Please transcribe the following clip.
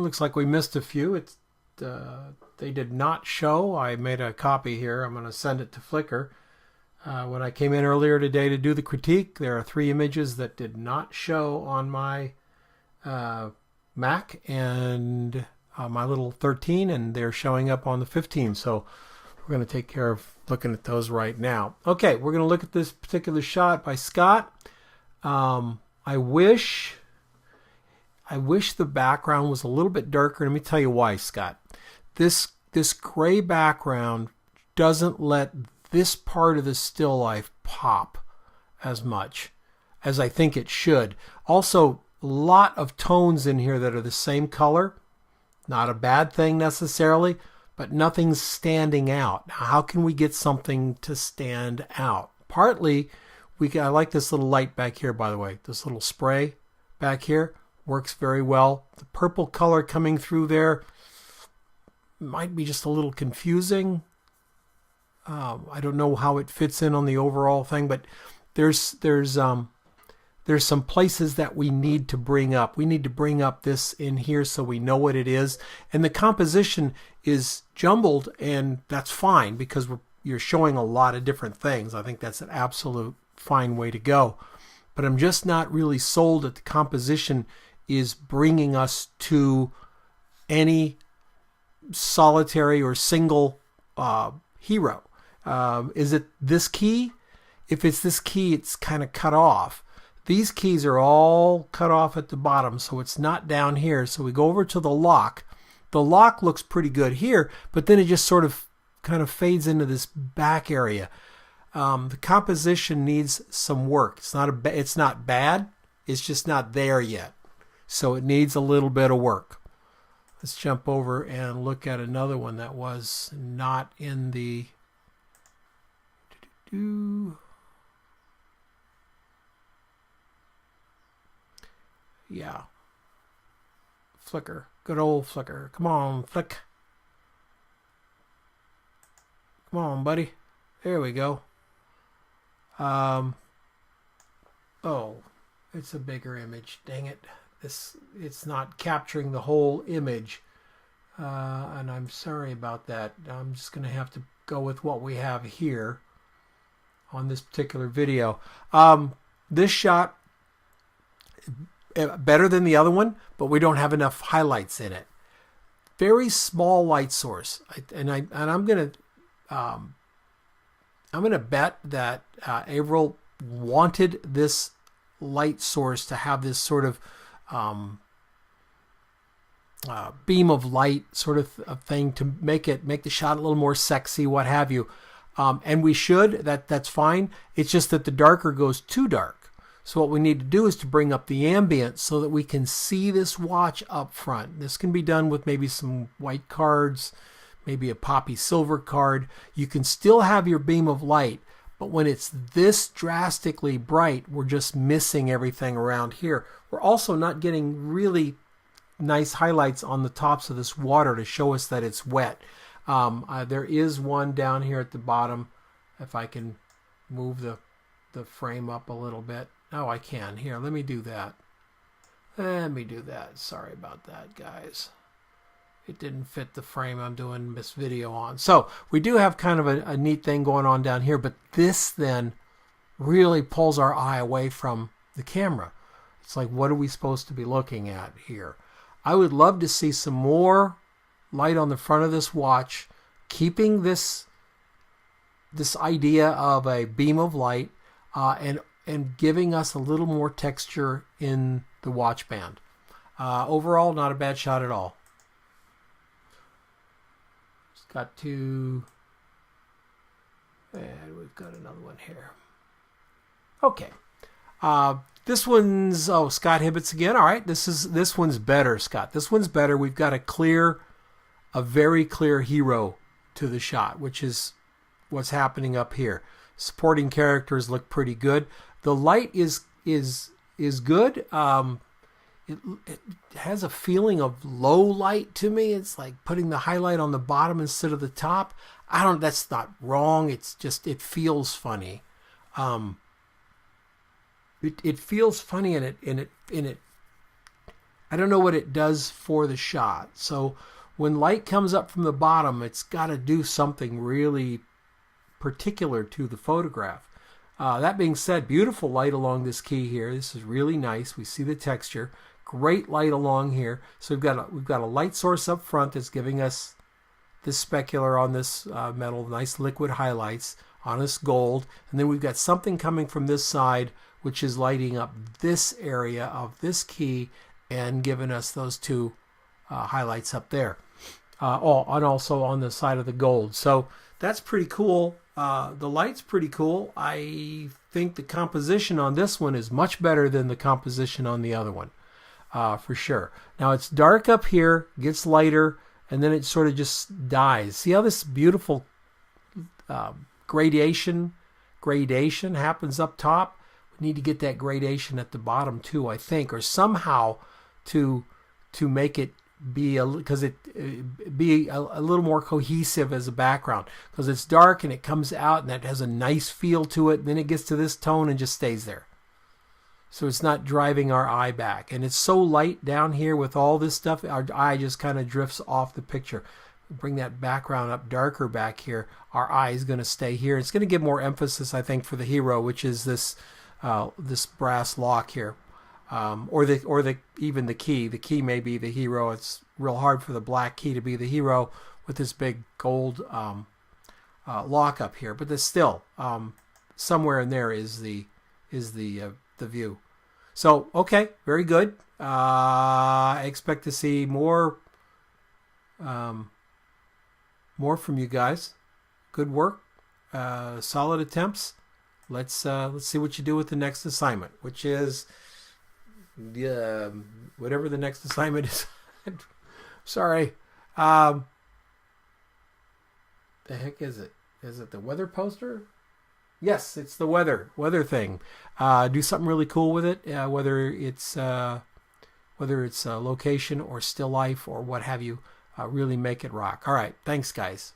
looks like we missed a few. They did not show. I made a copy here. I'm going to send it to Flickr. When I came in earlier today to do the critique, there are 3 images that did not show on my Mac and my little 13, and they're showing up on the 15. So we're going to take care of looking at those right now. Okay, we're going to look at this particular shot by Scott. I wish the background was a little bit darker. Let me tell you why, Scott. This gray background doesn't let this part of the still life pop as much as I think it should. Also, a lot of tones in here that are the same color. Not a bad thing necessarily, but nothing's standing out. Now, how can we get something to stand out? Partly, I like this little light back here, by the way. This little spray back here works very well. The purple color coming through there might be just a little confusing. I don't know how it fits in on the overall thing, but there's some places that we need to bring up. We need to bring up this in here so we know what it is. And the composition is jumbled, and that's fine because you're showing a lot of different things. I think that's an absolute fine way to go. But I'm just not really sold that the composition is bringing us to any solitary or single hero. Is it this key? If it's this key, it's kind of cut off. These keys are all cut off at the bottom, so it's not down here. So we go over to the lock. The lock looks pretty good here, but then it just sort of kind of fades into this back area. The composition needs some work. It's not bad. It's just not there yet. So it needs a little bit of work. Let's jump over and look at another one that was not in the... Yeah. Flickr. Good old Flickr. Come on, Flick. Come on, buddy. There we go. Oh, it's a bigger image. Dang it. It's not capturing the whole image. And I'm sorry about that. I'm just going to have to go with what we have here on this particular video. This shot, better than the other one, but we don't have enough highlights in it. Very small light source, I'm gonna bet that Averill wanted this light source to have this sort of beam of light sort of thing to make the shot a little more sexy, what have you. And we should, that's fine. It's just that the darker goes too dark. So what we need to do is to bring up the ambient so that we can see this watch up front. This can be done with maybe some white cards, maybe a poppy silver card. You can still have your beam of light, but when it's this drastically bright, we're just missing everything around here. We're also not getting really nice highlights on the tops of this water to show us that it's wet. There is one down here at the bottom. If I can move the frame up a little bit. Oh, I can. Here, let me do that. Sorry about that, guys. It didn't fit the frame I'm doing this video on. So we do have kind of a neat thing going on down here, but this then really pulls our eye away from the camera. It's like, what are we supposed to be looking at here? I would love to see some more light on the front of this watch, keeping this idea of a beam of light and giving us a little more texture in the watch band. Overall, not a bad shot at all. Just got to... And we've got another one here. Okay. This one's... Oh, Scott Hibbets again. All right. This one's better, Scott. This one's better. We've got a very clear hero to the shot, which is what's happening up here. Supporting characters look pretty good. The light is good. It has a feeling of low light to me. It's like putting the highlight on the bottom instead of the top. That's not wrong. It's just, it feels funny. It feels funny, and it I don't know what it does for the shot. So when light comes up from the bottom, it's got to do something really particular to the photograph. That being said, beautiful light along this key here. This is really nice. We see the texture. Great light along here. So we've got a light source up front that's giving us this specular on this metal, nice liquid highlights on this gold. And then we've got something coming from this side, which is lighting up this area of this key and giving us those two highlights up there. And also on the side of the gold. So that's pretty cool. The light's pretty cool. I think the composition on this one is much better than the composition on the other one, for sure. Now it's dark up here, gets lighter, and then it sort of just dies. See how this beautiful gradation happens up top? We need to get that gradation at the bottom too, I think, or somehow to make it be a little more cohesive as a background, because it's dark and it comes out and that has a nice feel to it, and then it gets to this tone and just stays there, so it's not driving our eye back. And it's so light down here with all this stuff, our eye just kind of drifts off the picture. Bring that background up darker back here, our eye is going to stay here. It's going to give more emphasis, I think, for the hero, which is this brass lock here. Or even the key. The key may be the hero. It's real hard for the black key to be the hero with this big gold lock up here. But there's still somewhere in there is the view. So okay, very good. I expect to see more from you guys. Good work. Solid attempts. Let's see what you do with the next assignment, which is whatever the next assignment is. Sorry. The heck is it? Is it the weather poster? Yes, it's the weather thing. Do something really cool with it, whether it's location or still life or what have you. Really make it rock. All right. Thanks, guys.